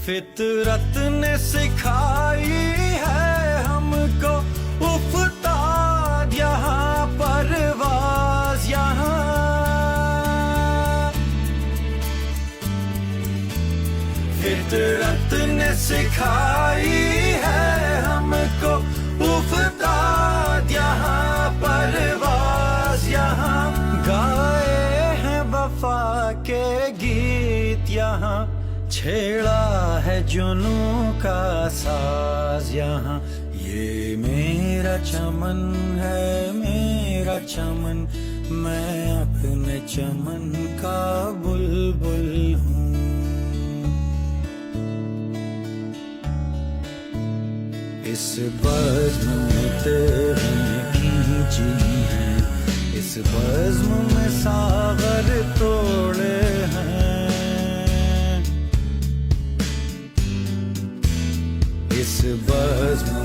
फितरत ने सिखाई है हमको उफ्ताद यहाँ परवाज यहाँ। फितरत ने सिखाई है हमको उफ्ताद यहाँ परवाज यहाँ। गाए हैं वफा के गीत यहाँ, छेड़ा है जुनून का साज यहाँ। ये मेरा चमन है मेरा चमन, मैं अपने चमन का बुलबुल हूँ। इस बज़्म में तेरे खींची है, इस बज़्म में सागर तोड़े हैं। इस बज़्म